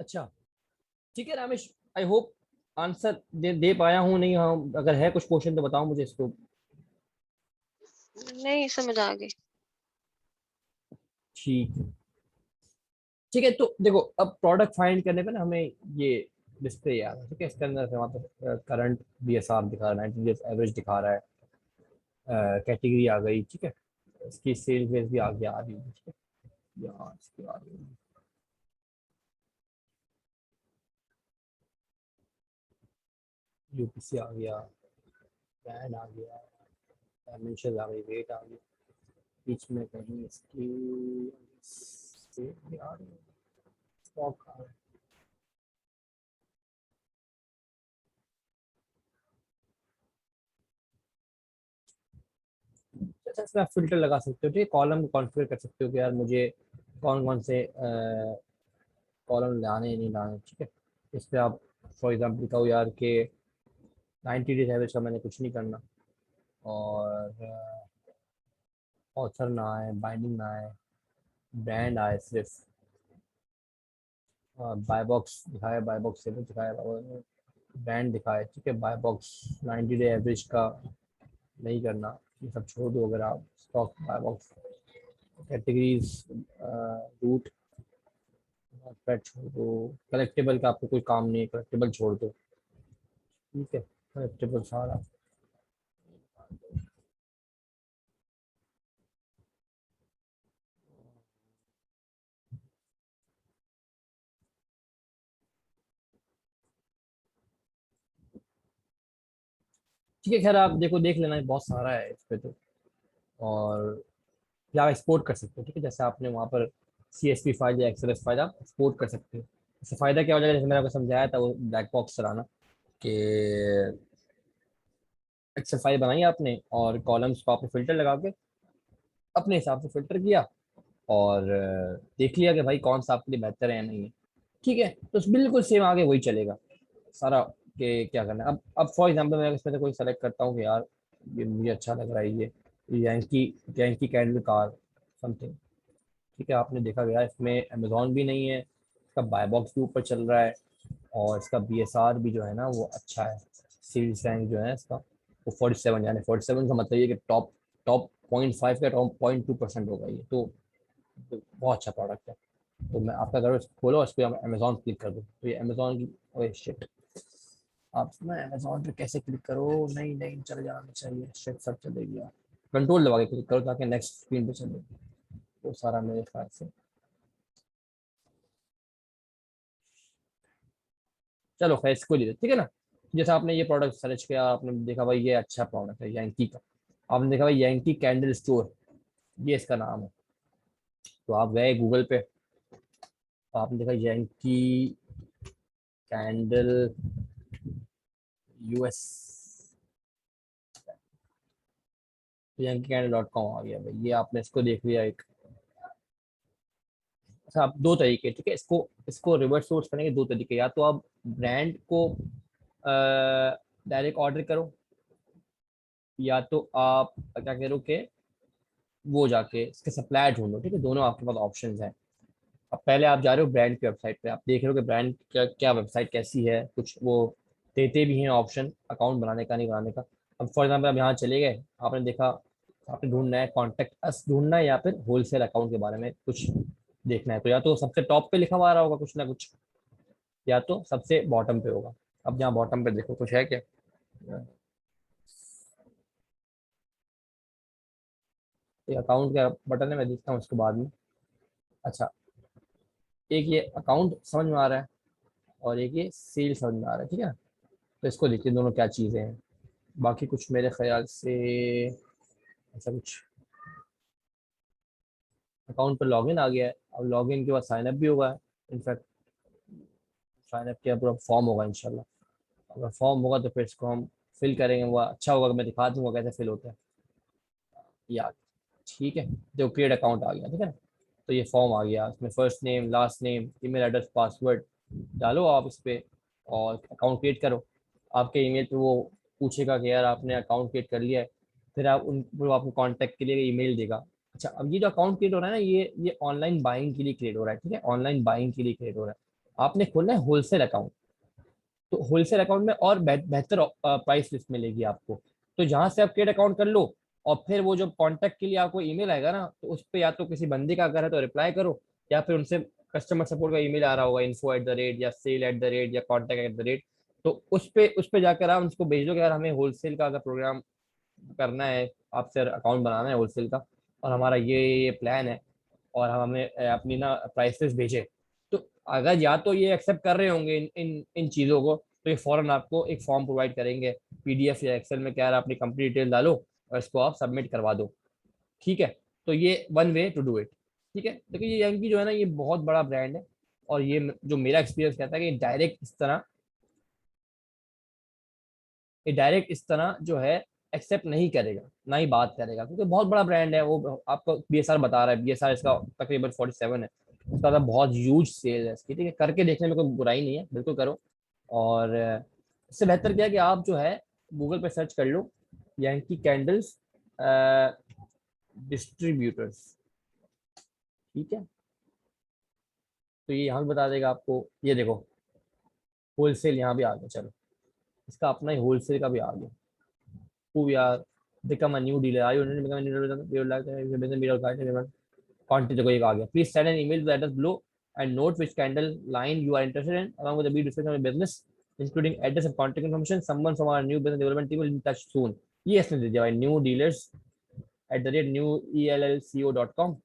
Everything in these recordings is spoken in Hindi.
अच्छा ठीक है रामेश, आई होप आंसर दे पाया हूँ नहीं। हाँ, अगर है कुछ क्वेश्चन तो बताओ मुझे इसको। नहीं समझ आ गई। ठीक है। ठीक है तो देखो, अब प्रोडक्ट फाइंड करने पे ना हमें ये डिस्प्ले याद है, ठीक है। इसके अंदर वहाँ पे करंट बीएसआर दिखा रहा है, 90 डेज एवरेज दिखा रहा है, कैटेगरी आ गई, ठीक है। इसकी सेल बेस भी आगे आ रही है, ठीक है। यहाँ इसकी आ रही है, यूपीसी आ गया, बैंड आ गया, डायमेंशन आ गई, वेट आ गई, बीच में कहीं इसकी सेल भी आ रही है, स्टॉक आ रहा है। अच्छा, इसमें आप फिल्टर लगा सकते हो, ठीक है। कॉलम को कॉन्फ़िगर कर सकते हो कि यार मुझे कौन कौन से कॉलम लाने नहीं लाने, ठीक है। इस पे आप फॉर एग्जाम्पल कहो यार कि 90 डेज एवरेज का मैंने कुछ नहीं करना, और ऑथर ना आए, बाइंडिंग ना आए, ब्रांड आए सिर्फ, बाय बॉक्स दिखाए, बाय बॉक्स से दिखाए, ब्रांड दिखाए, ठीक है। बाय बॉक्स 90 डे एवरेज का नहीं करना, ये सब छोड़ दो। अगर आप stock by box, categories, route, pet छोड़ दो, कलेक्टेबल का आपको कोई काम नहीं है, कलेक्टेबल छोड़ दो, ठीक है। कलेक्टेबल सारा, ठीक है। खैर आप देखो, देख लेना, बहुत सारा है इस पे तो। और या आप एक्सपोर्ट कर सकते हो, ठीक है। जैसे आपने वहाँ पर CSV फाइल या XLS फाइल आप एक्सपोर्ट कर सकते हो। इससे फायदा क्या हो जाएगा, जैसे मैंने आपको समझाया था वो ब्लैक बॉक्स चलाना, कि एक्सेल फाइल बनाई आपने और कॉलम्स को आपने फिल्टर लगा के अपने हिसाब से फिल्टर किया, और देख लिया कि भाई कौन सा आपके लिए बेहतर है या नहीं है, ठीक है। तो बिल्कुल सेम आगे वही चलेगा सारा, के क्या करना है। अब फॉर एग्जांपल मैं इसमें से कोई सेलेक्ट करता हूँ कि यार ये मुझे अच्छा लग रहा है, ये Yankee Yankee candle car something, ठीक है। आपने देखा गया इसमें अमेजोन भी नहीं है, इसका बाय बॉक्स भी ऊपर चल रहा है, और इसका BSR भी जो है ना वो अच्छा है। सीरीज रैंक जो है इसका वो 47, यानी 47 का मतलब ये कि टॉप टॉप 0.5 का टॉप 0.2% होगा ये तो बहुत अच्छा प्रोडक्ट है। तो मैं आपका अगर खोलो इस पर अमेजोन क्लिक कर दो तो ये अमेजोन की, ओए शिट, आप ना अमेजोन पे कैसे क्लिक करो, नहीं नहीं चले जाना चाहिए, शिट सब चले गया। कंट्रोल दबा के क्लिक करो ताकि नेक्स्ट स्क्रीन पे चले, वो सारा मेरे ख्याल से। चलो खैर इसको ले लो, ठीक है ना। जैसे आपने ये प्रोडक्ट सर्च किया, आपने देखा भाई ये अच्छा प्रोडक्ट है यंकी का, आपने देखा भाई यंकी कैंडल स्टोर, ये इसका नाम है। तो आप गए गूगल पे, तो आपने देखा यंकी कैंडल US, तो यंकी कैंडल .com आ गया भाई, ये आपने इसको देख लिया एक। अच्छा, आप दो तरीके, ठीक है, इसको इसको रिवर्स सोर्स करने के दो तरीके, या तो आप ब्रांड को डायरेक्ट ऑर्डर करो, या तो आप क्या करो कि वो जाके इसके सप्लायर ढूंढो, ठीक है। दोनों आपके पास ऑप्शंस हैं। अब पहले आप जा रहे हो ब्रांड की वेबसाइट पे, आप देख रहे हो कि ब्रांड क्या क्या वेबसाइट कैसी है, कुछ वो देते भी हैं ऑप्शन अकाउंट बनाने का नहीं बनाने का। अब फॉर एग्जाम्पल आप यहाँ चले गए, आपने देखा, आपने ढूंढना है कॉन्टेक्ट अस ढूंढना है, या फिर होलसेल अकाउंट के बारे में कुछ देखना है, तो या तो सबसे टॉप पे लिखा हुआ आ रहा होगा कुछ ना कुछ, या तो सबसे बॉटम पे होगा। अब यहाँ बॉटम पे देखो कुछ है क्या, ये अकाउंट का बटन है, मैं देखता हूँ उसके बाद में। अच्छा, एक ये अकाउंट समझ में आ रहा है, और एक ये सेल समझ में आ रहा है, ठीक है। तो इसको देखते हैं दोनों क्या चीज़ें हैं। बाकी कुछ मेरे ख्याल से ऐसा कुछ, अकाउंट पर लॉगिन आ गया है, अब लॉगिन के बाद साइन अप भी होगा। इनफैक्ट साइन अप किया पूरा फॉर्म होगा इंशाल्लाह। अगर फॉर्म होगा तो फिर इसको हम फिल करेंगे, वो अच्छा होगा कि मैं दिखा दूंगा कैसे फिल होता है यार, ठीक है। जो क्रिएट अकाउंट आ गया, ठीक है। तो ये फॉर्म आ गया, इसमें first name, last name, email address, password डालो आप इस पे, और अकाउंट क्रिएट करो। आपके ईमेल पे वो पूछेगा कि यार आपने अकाउंट क्रिएट कर लिया है, फिर आप उन वो आपको कांटेक्ट के लिए ईमेल देगा। अच्छा, अब ये जो अकाउंट क्रिएट हो रहा है ना, ये ऑनलाइन बाइंग के लिए क्रिएट हो रहा है, ठीक है। ऑनलाइन बाइंग के लिए क्रिएट हो रहा है। आपने खोलना है होलसेल अकाउंट। तो होलसेल अकाउंट में और बेहतर प्राइस लिस्ट मिलेगी आपको। तो जहां से आप ट्रेड अकाउंट कर लो, और फिर वो जो कांटेक्ट के लिए आपको ईमेल आएगा ना, तो उस पर या तो किसी बंदे का अगर है तो रिप्लाई करो, या फिर उनसे कस्टमर सपोर्ट का ईमेल आ रहा होगा, info@, या sale@, या contact@। तो उस पे जाकर आप उसको भेज दो कि यार हमें होलसेल का अगर प्रोग्राम करना है, आपसे अकाउंट बनाना है होलसेल का, और हमारा ये प्लान है, और हम हमें अपनी ना प्राइसेस भेजे। तो अगर या तो ये एक्सेप्ट कर रहे होंगे इन चीज़ों को, तो ये फौरन आपको एक फॉर्म प्रोवाइड करेंगे, पीडीएफ या एक्सेल में, क्या है अपनी कंपनी डिटेल डालो और इसको आप सबमिट करवा दो। ठीक है। तो ये one way to do it. ठीक है। देखिए ये यंकी जो है ना, ये बहुत बड़ा ब्रांड है, और ये जो मेरा एक्सपीरियंस कहता है कि डायरेक्ट इस तरह जो है एक्सेप्ट नहीं करेगा, ना ही बात करेगा, क्योंकि बहुत बड़ा ब्रांड है वो। आपको बीएसआर बता रहा है, बीएसआर इसका तकरीबन 47 है, उसका तो बहुत ह्यूज सेल है इसकी। ठीक है, करके देखने में कोई बुराई नहीं है, बिल्कुल करो। और इससे बेहतर क्या है कि आप जो है गूगल पे सर्च कर लो, यंकी कैंडल्स डिस्ट्रीब्यूटर्स। ठीक है। तो ये यहाँ भी बता देगा आपको, ये देखो होलसेल यहाँ भी आ गया, चलो इसका अपना ही होलसेल का भी आ गया। who we are, become a new dealer. Are you interested in becoming a new dealer? We would like to have a business meet or guide. Contact देखो एक आ गया. Please send an email to the address below and note which candle line you are interested in, along with a brief description of your business, including address and contact information. Someone from our new business development team will be in touch soon. ये इसने दे दिया भाई, new dealers @newellco.com.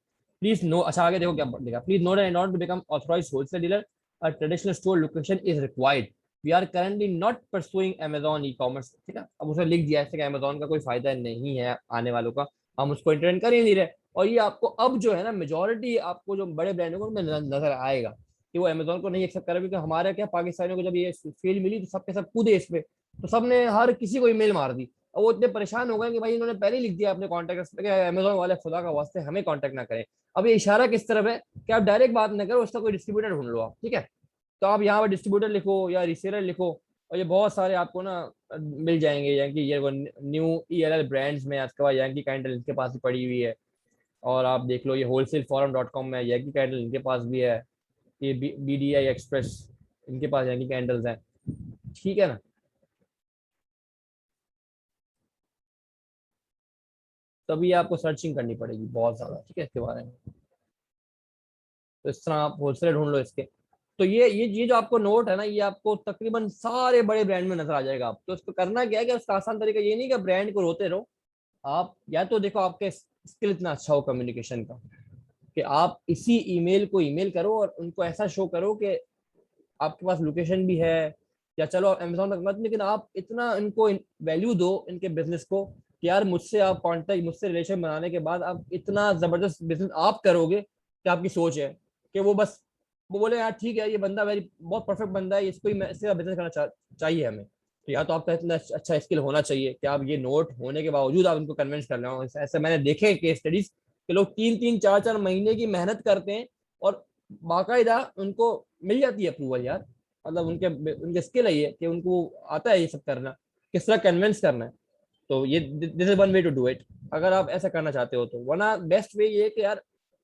Please know, अच्छा आगे देखो क्या लिखा, please note and not to become authorised wholesale dealer a traditional store location is required. We are currently not pursuing Amazon e commerce. ठीक है, अब उसने लिख दिया ऐसे कि अमेजॉन का कोई फायदा नहीं है आने वालों का, हम उसको इंटरटेन कर ही नहीं रहे। और ये आपको अब जो है ना, मेजोरिटी आपको जो बड़े ब्रांडों को नजर आएगा कि वो अमेजोन को नहीं एक्सेप्ट कर रहे, क्योंकि हमारे क्या पाकिस्तानियों को जब ये फील मिली तो सबके सब कूदे इस पे, तो सबने हर किसी को ईमेल मार दी। और वो इतने परेशान हो गए कि भाई इन्होंने पहले ही लिख दिया अपने कॉन्टैक्ट, अमेजोन वाले खुदा का वास्ते हमें कॉन्टैक्ट ना करें। अब ये इशारा किस तरफ है कि आप डायरेक्ट बात ना करो, उसका कोई डिस्ट्रीब्यूटर ढूंढ लो आप। ठीक है, तो आप यहाँ पर डिस्ट्रीब्यूटर लिखो या रिसेलर लिखो, और ये बहुत सारे आपको ना मिल जाएंगे। यानी ये वो न्यू ईएलएल ब्रांड्स में आज के बाद याकी कैंडल इनके पास ही पड़ी हुई है। और आप देख लो ये होलसेल फॉरम डॉट कॉम में याकी कैंडल इनके पास भी है। ये बीडीआई एक्सप्रेस, इनके पास याकी कैंडल्स हैं। ठीक है ना। तभी आपको सर्चिंग करनी पड़ेगी बहुत ज्यादा, ठीक है, इसके बारे में। तो इस तरह आप होलसेल ढूंढ लो इसके। तो ये जो आपको नोट है ना, ये आपको तकरीबन सारे बड़े ब्रांड में नजर आ जाएगा। आप तो इसको करना क्या है कि उसका आसान तरीका ये नहीं कि ब्रांड को रोते रहो। आप या तो देखो आपके स्किल इतना अच्छा हो कम्युनिकेशन का, कि आप इसी ईमेल को ईमेल करो और उनको ऐसा शो करो कि आपके पास लोकेशन भी है, या चलो अमेजोन तक मत, लेकिन आप इतना इनको वैल्यू दो इनके बिजनेस को कि यार मुझसे आप कांटेक्ट, मुझसे रिलेशन बनाने के बाद आप इतना जबरदस्त बिजनेस आप करोगे कि आपकी सोच है कि वो बोले यार ठीक है, ये बंदा वेरी बहुत परफेक्ट बंदा है, इसको ही इसका बिजनेस करना चाहिए हमें। तो या तो आपका इतना अच्छा स्किल होना चाहिए कि आप ये नोट होने के बावजूद आप उनको कन्विंस कर रहे हो। ऐसे मैंने देखे केस स्टडीज कि लोग 3-3 4-4 महीने की मेहनत करते हैं, और बाकायदा उनको मिल जाती है अप्रूवल यार। मतलब उनके उनके स्किल है ये कि उनको आता है ये सब करना, किस तरह कन्विंस करना है। तो ये this is one way to do it, अगर आप ऐसा करना चाहते हो तो। वरना बेस्ट वे ये है कि यार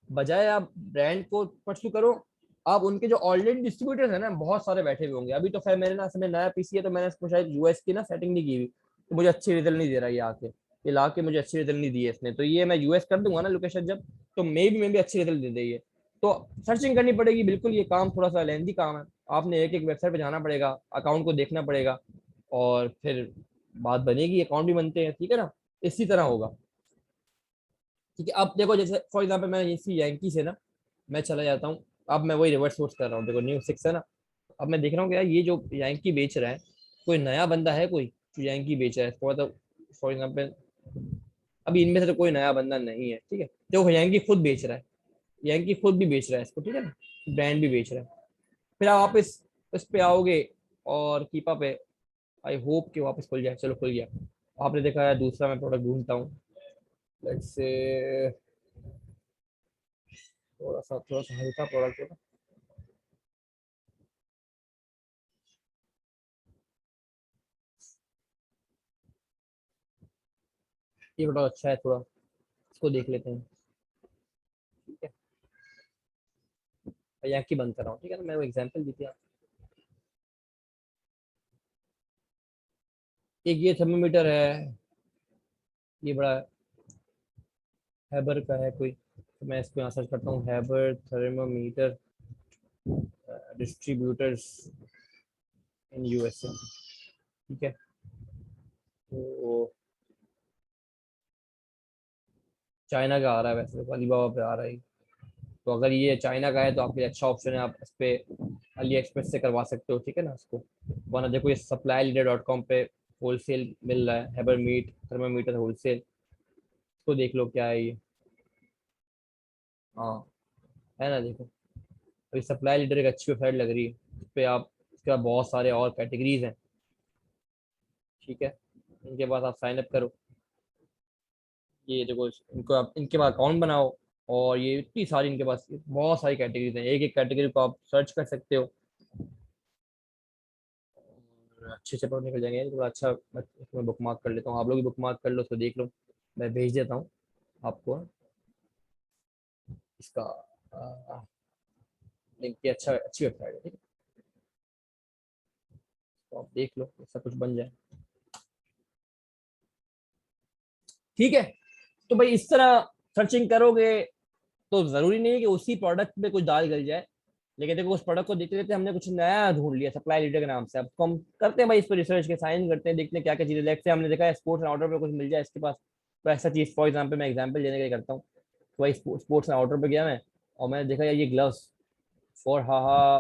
बजाय आप ब्रांड को परस्यू करो, आप उनके जो ऑलरेडी डिस्ट्रीब्यूटर्स है ना, बहुत सारे बैठे हुए होंगे। अभी तो खैर मेरे ना समय नया पीसी है, तो मैंने इसको शायद यूएस की ना सेटिंग नहीं की हुई, तो मुझे अच्छी रिजल्ट नहीं दे रहा ये आके, ये ला के मुझे अच्छी रिजल्ट नहीं दी है इसने। तो ये मैं यूएस कर दूंगा ना लोकेशन जब, तो मे भी अच्छी रिजल्ट दे देगी। तो सर्चिंग करनी पड़ेगी बिल्कुल, ये काम थोड़ा सा लेंदी काम है। आपने एक एक वेबसाइट पे जाना पड़ेगा, अकाउंट को देखना पड़ेगा, और फिर बात बनेगी, अकाउंट भी बनते हैं। ठीक है ना, इसी तरह होगा। ठीक है, अब देखो जैसे फॉर एग्जाम्पल मैं इसी यंकी से ना मैं चला जाता हूँ। अब मैं वही रिवर्स सोर्स कर रहा हूँ, देखो न्यू 6 है ना। अब मैं देख रहा हूँ कि यार ये जो यंकी बेच रहा है, कोई नया बंदा है कोई जो यंकी बेच रहा है, फॉर एग्जाम्पल अभी इनमें से तो कोई नया बंदा नहीं है। ठीक है, देखो यंकी खुद बेच रहा है, यंकी खुद भी बेच रहा है इसको। ठीक है ना, ब्रांड भी बेच रहा है। फिर आप वापस इस पे आओगे और कीपा पे, आई होप कि वापस खुल जाए। चलो खुल गया। आपने देखा है दूसरा मैं प्रोडक्ट ढूंढता हूँ, लेट्स से थोड़ा सा हल्का प्रोडक्ट होगा। ये प्रोडक्ट अच्छा है थोड़ा, इसको देख लेते हैं। ठीक है, यहाँ की बंद कर रहा हूँ, ठीक है ना, मैं वो एग्जाम्पल दी थी। एक ये थर्मोमीटर है, ये बड़ा हैबर का है कोई, तो मैं इसको यहाँ सर्च करता हूँ, Haber thermometer distributors in USA, ठीक है। तो चाइना का आ रहा है, वैसे तो अलीबाबा पे आ रहा है। तो अगर ये चाइना का है तो आपके लिए अच्छा ऑप्शन है, आप इस पे अली एक्सप्रेस से करवा सकते हो, ठीक है ना इसको। वरना देखो ये सप्लाई लीडर डॉट कॉम पे होलसेल मिल रहा है, हैबर मीट थर्मामीटर होलसेल, इसको देख लो क्या है ये। हाँ, है ना, देखो अभी सप्लाई लीडर एक अच्छी वेबसाइट लग रही है, इस पे आप, इसके बाद बहुत सारे और कैटेगरीज हैं, ठीक है। इनके बाद आप साइन अप करो, ये देखो इनको आप, इनके बाद अकाउंट बनाओ, और ये इतनी सारी इनके पास बहुत सारी कैटेगरीज हैं, एक एक कैटेगरी को आप सर्च कर सकते हो, और अच्छे से निकल जाएंगे। थोड़ा अच्छा, मैं बुक मार्क कर लेता हूँ, आप लोग भी बुक मार्क कर लो, उसको देख लो, मैं भेज देता हूँ आपको इसका लिंक की। अच्छा, अच्छी वेबसाइट है, ठीक है, तो आप देख लो सब कुछ बन जाए, ठीक है। तो भाई इस तरह सर्चिंग करोगे तो जरूरी नहीं है कि उसी प्रोडक्ट में कुछ दाल गल जाए, लेकिन देखो उस प्रोडक्ट को देखते देखते हमने कुछ नया ढूंढ लिया सप्लाई लीडर के नाम से, अब तो हम करते हैं भाई इस पर रिसर्च के, साइन करते हैं, देखते हैं क्या क्या चीजें, लेट से हमने देखा है स्पोर्ट्स एंड आउटडोर पे कुछ मिल जाए इसके पास, तो ऐसा चीज फॉर एग्जाम्पल मैं एग्जाम्पल देने के लिए करता हूँ। तो भाई स्पोर्ट्स एंड आउटडोर पे गया मैं, और मैंने देखा यार ये gloves for haha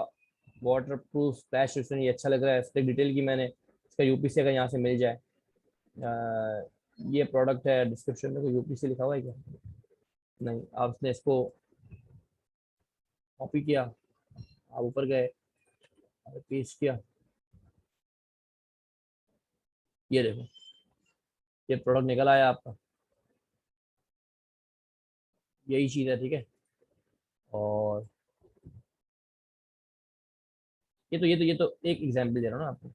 water proof splash resistant, ये अच्छा लग रहा है, इसकी डिटेल की मैंने, इसका यूपीसी अगर यहाँ से मिल जाए, ये प्रोडक्ट है, डिस्क्रिप्शन में कोई यूपीसी लिखा हुआ है क्या, नहीं, आपने इसको कॉपी किया, आप ऊपर गए, पेस्ट किया, ये देखो ये प्रोडक्ट निकल आया आपका, यही चीज है, ठीक है। और ये तो एक एग्जांपल दे रहा हूँ ना आपको,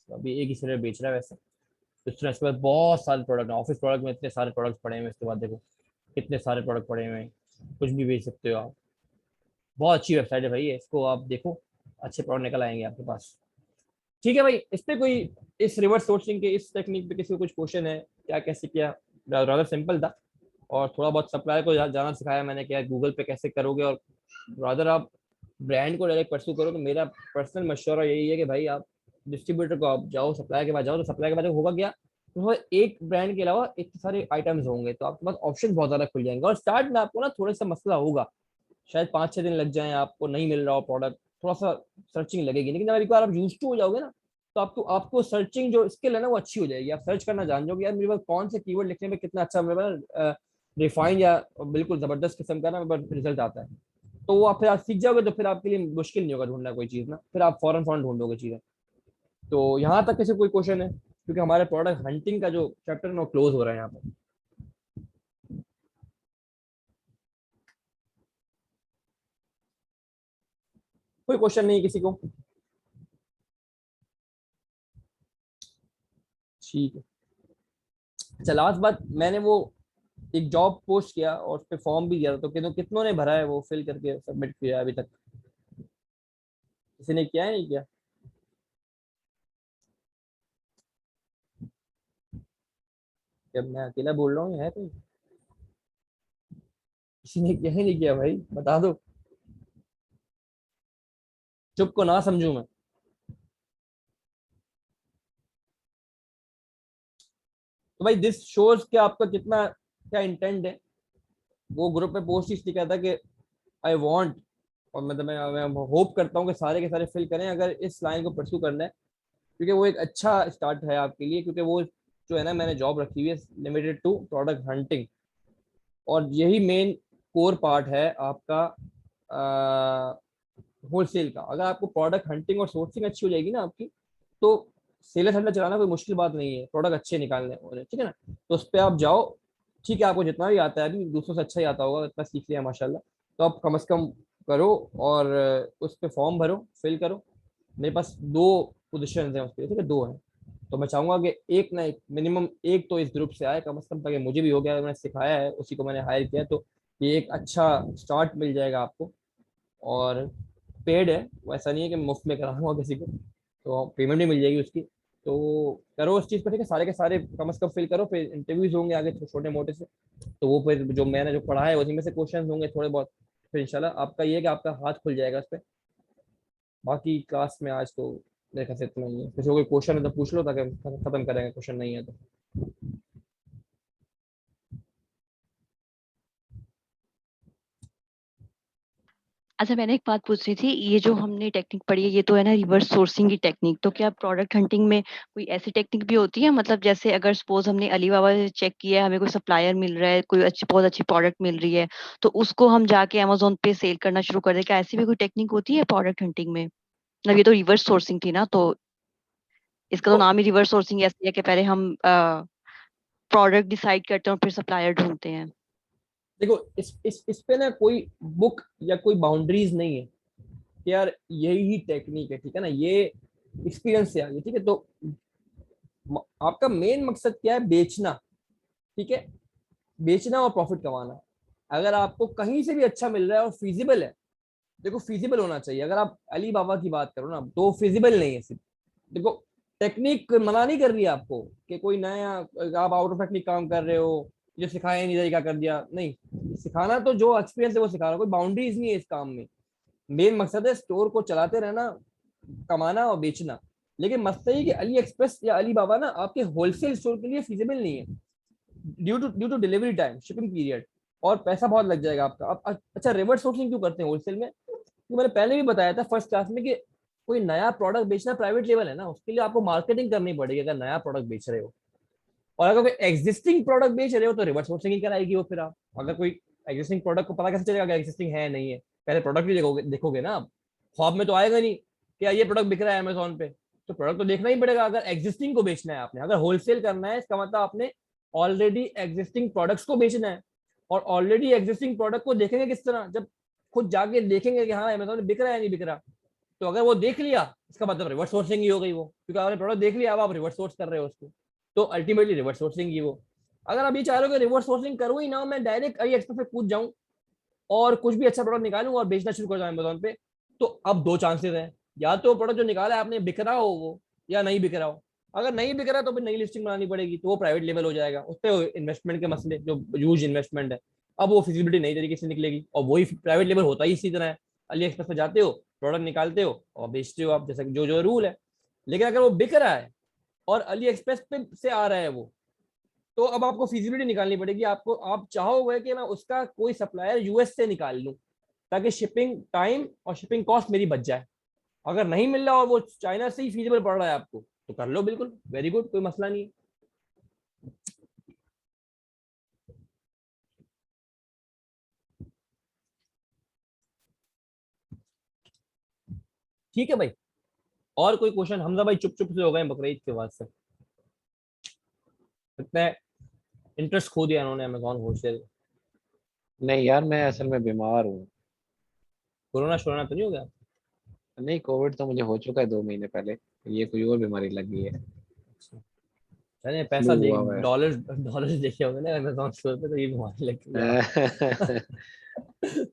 तो अभी एक ही सिलेंडर बेच रहा है वैसे, तो इस तरह इसके बाद बहुत सारे प्रोडक्ट हैं, ऑफिस प्रोडक्ट में इतने सारे प्रोडक्ट पड़े हुए हैं, इसके बाद देखो कितने सारे प्रोडक्ट पड़े हुए हैं, कुछ भी बेच सकते हो आप, बहुत अच्छी वेबसाइट है भाई ये, इसको आप देखो, अच्छे प्रोडक्ट निकल आएंगे आपके पास, ठीक है भाई। इस पे कोई, इस रिवर्स सोर्सिंग के इस टेक्निक पे किसी को कुछ क्वेश्चन है, क्या कैसे किया, rather सिंपल था, और थोड़ा बहुत सप्लाई को जाना सिखाया मैंने, क्या गूगल पे कैसे करोगे, और रादर आप ब्रांड को डायरेक्ट परस्यू करो, तो मेरा पर्सनल मशवरा यही है कि भाई आप डिस्ट्रीब्यूटर को आप जाओ, सप्लाई के पास जाओ, तो सप्लाई के बाद होगा क्या, तो एक ब्रांड के अलावा इतने सारे आइटम्स होंगे, तो आपके पास ऑप्शन बहुत ज्यादा खुल जाएंगे, और स्टार्ट में आपको ना थोड़ा सा मसला होगा, शायद 5-6 दिन लग जाए, आपको नहीं मिल रहा हो प्रोडक्ट, थोड़ा सा सर्चिंग लगेगी, लेकिन जब एक बार आप यूज टू हो जाओगे ना, तो आपको आपको सर्चिंग जो स्किल है ना वो अच्छी हो जाएगी, आप सर्च करना जान जाओगे, यार मेरे पास कौन से कीवर्ड लिखने में कितना अच्छा मेरे पास रिफाइंड या बिल्कुल जबरदस्त किस्म का ना रिजल्ट आता है, तो वो आप फिर आप सीख जाओगे, तो फिर आपके लिए मुश्किल नहीं होगा ढूंढना कोई चीज़ ना, फिर आप फौरन फौरन ढूंढोगे चीज़ें। तो यहाँ तक किसी कोई क्वेश्चन है, क्योंकि हमारे प्रोडक्ट हंटिंग का जो चैप्टर है वो क्लोज हो रहा है यहाँ पर, कोई क्वेश्चन नहीं है किसी को, ठीक है। अच्छा लास्ट बात, मैंने वो एक जॉब पोस्ट किया और उस पर फॉर्म भी दिया था, तो कितनों ने भरा है वो फिल करके सबमिट किया है अभी तक, किसी ने किया है नहीं किया, जब मैं अकेला बोल रहा हूँ है कोई, किसी ने किया ही नहीं किया भाई, बता दो, चुप को ना समझू मैं। तो भाई दिस शोज कि आपका कितना क्या इंटेंट है, वो ग्रुप में पोस्ट इसलिए किया था कि आई वांट, और मतलब मैं होप करता हूँ कि सारे के सारे फिल करें अगर इस लाइन को परस्यू करना है, क्योंकि वो एक अच्छा स्टार्ट है आपके लिए, क्योंकि वो जो है ना मैंने जॉब रखी हुई है लिमिटेड टू प्रोडक्ट हंटिंग, और यही मेन कोर पार्ट है आपका होलसेल का। अगर आपको प्रोडक्ट हंटिंग और सोर्सिंग अच्छी हो जाएगी ना आपकी, तो सेलर हंटर चलाना कोई मुश्किल बात नहीं है, प्रोडक्ट अच्छे निकालने वाले, ठीक है ना, तो उस पर आप जाओ, ठीक है, आपको जितना भी आता है अभी दूसरों से अच्छा ही आता होगा, इतना सीख लिया माशाल्लाह, तो आप कम से कम करो, और उस पर फॉर्म भरो, फिल करो, मेरे पास 2 पोजिशन हैं उसके, ठीक है, 2 हैं, तो मैं चाहूंगा कि एक ना एक मिनिमम एक तो इस ग्रुप से आए कम से कम, ताकि मुझे भी हो गया, मैंने सिखाया है उसी को मैंने हायर किया, तो ये एक अच्छा स्टार्ट मिल जाएगा आपको। और पेड है, वो ऐसा नहीं है कि मुफ्त में कराऊंगा किसी को, तो पेमेंट भी मिल जाएगी उसकी। तो करो उस चीज़ पर, ठीक है, सारे के सारे कम से कम फिल करो, फिर इंटरव्यूज होंगे आगे छोटे मोटे से। तो वो फिर जो मैंने जो पढ़ा है उसी में से क्वेश्चन होंगे थोड़े बहुत। फिर इंशाल्लाह आपका ये है कि आपका हाथ खुल जाएगा उस पर। बाकी क्लास में आज तो मेरे ख्याल से इतना ही है। किसी को कोई क्वेश्चन है तो पूछ लो, ताकि हम खत्म करेंगे, क्वेश्चन नहीं है तो। अच्छा, मैंने एक बात पूछ रही थी, ये जो हमने टेक्निक पढ़ी है ये तो है ना रिवर्स सोर्सिंग की टेक्निक, तो क्या प्रोडक्ट हंटिंग में कोई ऐसी टेक्निक भी होती है? मतलब जैसे अगर सपोज हमने अलीबाबा से चेक किया है, हमें कोई सप्लायर मिल रहा है, कोई अच्छी बहुत अच्छी प्रोडक्ट मिल रही है, तो उसको हम जाके अमेजोन पे सेल करना शुरू कर दें, क्या ऐसी भी कोई टेक्निक होती है प्रोडक्ट हंटिंग में? मतलब ये तो रिवर्स सोर्सिंग थी ना, तो इसका तो तो नाम ही रिवर्स सोर्सिंग ऐसी है कि पहले हम प्रोडक्ट डिसाइड करते हैं और फिर सप्लायर ढूंढते हैं। देखो, इस पे ना कोई बुक या कोई बाउंड्रीज नहीं है कि यार यही ही टेक्निक है, ठीक है ना, ये एक्सपीरियंस से आ गई, ठीक है। तो आपका मेन मकसद क्या है? बेचना, ठीक है, बेचना और प्रॉफिट कमाना। अगर आपको कहीं से भी अच्छा मिल रहा है और फिजिबल है, देखो फिजिबल होना चाहिए। अगर आप अली बाबा की बात करो ना, तो फिजिबल नहीं है सिर्फ। देखो, टेक्निक मना नहीं कर रही है आपको कि कोई नया आप आउट ऑफ टेक्निक काम कर रहे हो, जो सिखाया नहीं तरीका कर दिया, नहीं। सिखाना तो जो एक्सपीरियंस है वो सिखा रहा, कोई बाउंड्रीज नहीं है इस काम में। मेन मकसद है स्टोर को चलाते रहना, कमाना और बेचना। लेकिन मसला ये कि अली एक्सप्रेस या अली बाबा ना आपके होलसेल स्टोर के लिए फिजिबल नहीं है, due to delivery time, shipping period, और पैसा बहुत लग जाएगा आपका। अब अच्छा, रिवर्स सोर्सिंग क्यों करते हैं होलसेल में? तो मैंने पहले भी बताया था फर्स्ट क्लास में कि कोई नया प्रोडक्ट बेचना प्राइवेट लेवल है ना, उसके लिए आपको मार्केटिंग करनी पड़ेगी अगर नया प्रोडक्ट बेच रहे हो। और अगर कोई एग्जिस्टिंग प्रोडक्ट बेच रहे हो तो रिवर्स सोर्सिंग ही कराएगी वो। फिर आप अगर कोई एग्जिस्टिंग प्रोडक्ट को पता कैसे चलेगा अगर एग्जिस्टिंग है नहीं है? पहले प्रोडक्ट भी देखोगे ना आप। ख्वाब में तो आएगा नहीं कि यार ये प्रोडक्ट बिक रहा है अमेजोन पे। तो प्रोडक्ट तो देखना ही पड़ेगा। अगर एग्जिस्टिंग को बेचना है आपने, अगर होलसेल करना है, इसका मतलब आपने ऑलरेडी एग्जिस्टिंग प्रोडक्ट्स को बेचना है। और ऑलरेडी एग्जिस्टिंग प्रोडक्ट को देखेंगे किस तरह? जब खुद जाके देखेंगे कि हाँ अमेजोन में बिक रहा है नहीं बिक रहा। तो अगर वो देख लिया, इसका मतलब रिवर्स सोर्सिंग ही हो गई वो, क्योंकि आपने प्रोडक्ट देख लिया, अब आप रिवर्स सोर्स कर रहे हो उसको। तो अल्टीमेटली रिवर्स सोर्सिंग ही वो। अगर आप ये चाह रहे हो कि रिवर्स सोर्सिंग करूँ ही ना, मैं डायरेक्ट अली एक्सप्रेस पे कूद जाऊं और कुछ भी अच्छा प्रोडक्ट निकालूं और बेचना शुरू कर दूं अमेजोन पे, तो अब दो चांसेस हैं। या तो प्रोडक्ट जो निकाला है आपने बिक रहा हो वो, या नहीं बिक रहा हो। अगर नहीं बिक रहा तो फिर नई लिस्टिंग बनानी पड़ेगी, तो वो प्राइवेट लेवल हो जाएगा, उस पर इन्वेस्टमेंट के मसले, जो ह्यूज इन्वेस्टमेंट है। अब वो फिजिबिलिटी नई तरीके से निकलेगी, और वही प्राइवेट लेवल होता ही इसी तरह है। अली एक्सप्रेस पे जाते हो, प्रोडक्ट निकालते हो और बेचते हो आप, जैसा जो जो रूल है। लेकिन अगर वो बिक रहा है और अली एक्सप्रेस पे से आ रहा है वो, तो अब आपको फिजिबिलिटी निकालनी पड़ेगी। आपको, आप चाहोगे कि मैं उसका कोई सप्लायर यूएस से निकाल लूं, ताकि शिपिंग टाइम और शिपिंग कॉस्ट मेरी बच जाए। अगर नहीं मिल रहा और वो चाइना से ही फीजिबल पड़ रहा है आपको, तो कर लो, बिल्कुल वेरी गुड, कोई मसला नहीं है। ठीक है भाई। और कोई क्वेश्चन? हमजा भाई चुप चुप से हो गए बकरीद के बाद से, लगता है इंटरेस्ट खो दिया इन्होंने अमेजोन होलसेल। नहीं यार, मैं असल में बीमार हूँ। कोरोना शोरोना तो नहीं हो गया? नहीं, कोविड तो मुझे हो चुका है 2 महीने पहले। ये कोई और बीमारी लगी है। चलिए, फ्लू पैसा देख, हुआ हुआ है। डॉलर डॉलर देखे होंगे ना अमेजोन स्टोर पे, तो ये बीमारी लग गया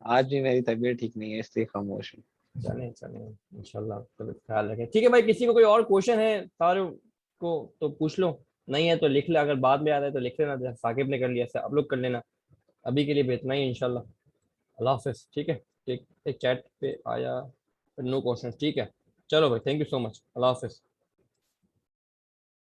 आज भी मेरी तबीयत ठीक नहीं है, इसलिए खामोश हूँ। चले चले, इंशाल्लाह तो ख्याल रखें। ठीक है भाई, किसी को कोई और क्वेश्चन है सारे को तो पूछ लो, नहीं है तो लिख ले, अगर बाद में आ रहा है तो लिख लेना, जैसे साकिब ने कर लिया ऐसे आप लोग कर लेना। अभी के लिए भी इतना ही इंशाल्लाह। अल्लाह हाफिज, ठीक है। एक एक चैट पे आया, नो क्वेश्चन, ठीक है। चलो भाई, thank you so much, Allah Hafiz.